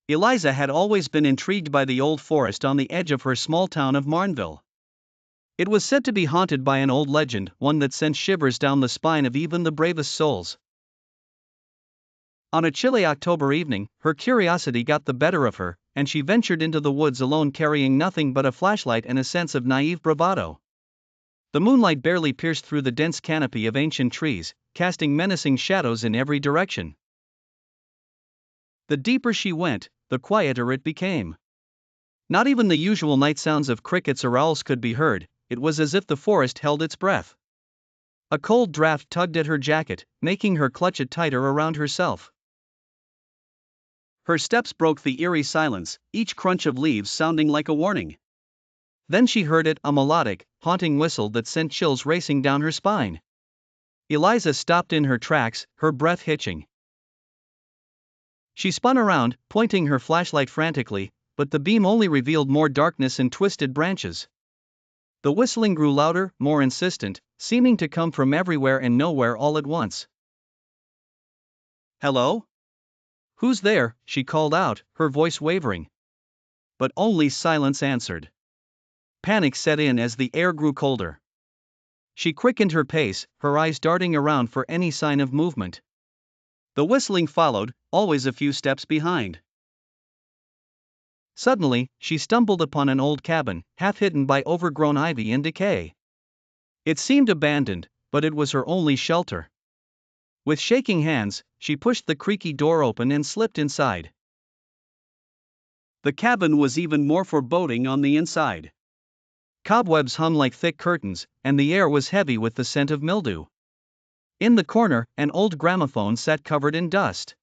Eliza had always been intrigued by the old forest on the edge of her small town of Marnville. It was said to be haunted by an old legend, one that sent shivers down the spine of even the bravest souls. On a chilly October evening, her curiosity got the better of her, and she ventured into the woods alone, carrying nothing but a flashlight and a sense of naive bravado. The moonlight barely pierced through the dense canopy of ancient trees, casting menacing shadows in every direction. The deeper she went, the quieter it became. Not even the usual night sounds of crickets or owls could be heard. It was as if the forest held its breath. A cold draft tugged at her jacket, making her clutch it tighter around herself. Her steps broke the eerie silence, each crunch of leaves sounding like a warning. Then she heard it, a melodic, haunting whistle that sent chills racing down her spine. Eliza stopped in her tracks, her breath hitching. She spun around, pointing her flashlight frantically, but the beam only revealed more darkness and twisted branches. The whistling grew louder, more insistent, seeming to come from everywhere and nowhere all at once. "Hello? Who's there?" she called out, her voice wavering. But only silence answered. Panic set in as the air grew colder. She quickened her pace, her eyes darting around for any sign of movement. The whistling followed, always a few steps behind. Suddenly, she stumbled upon an old cabin, half hidden by overgrown ivy and decay. It seemed abandoned, but it was her only shelter. With shaking hands, she pushed the creaky door open and slipped inside. The cabin was even more foreboding on the inside. Cobwebs hung like thick curtains, and the air was heavy with the scent of mildew. In the corner, an old gramophone sat covered in dust.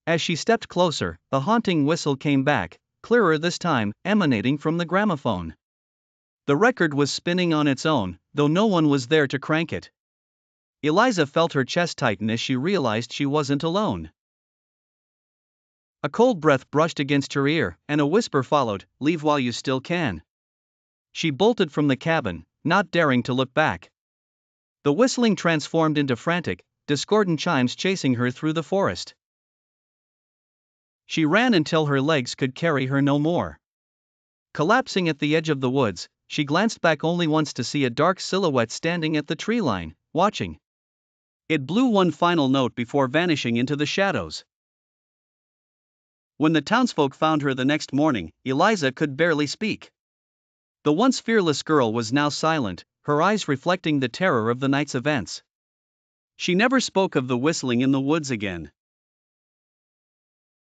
As she stepped closer, the haunting whistle came back, clearer this time, emanating from the gramophone. The record was spinning on its own, though no one was there to crank it. Eliza felt her chest tighten as she realized she wasn't alone. A cold breath brushed against her ear, and a whisper followed, "Leave while you still can." She bolted from the cabin, not daring to look back. The whistling transformed into frantic, discordant chimes chasing her through the forest. She ran until her legs could carry her no more. Collapsing at the edge of the woods, she glanced back only once to see a dark silhouette standing at the tree line, watching. It blew one final note before vanishing into the shadows. When the townsfolk found her the next morning, Eliza could barely speak. The once fearless girl was now silent, her eyes reflecting the terror of the night's events. She never spoke of the whistling in the woods again.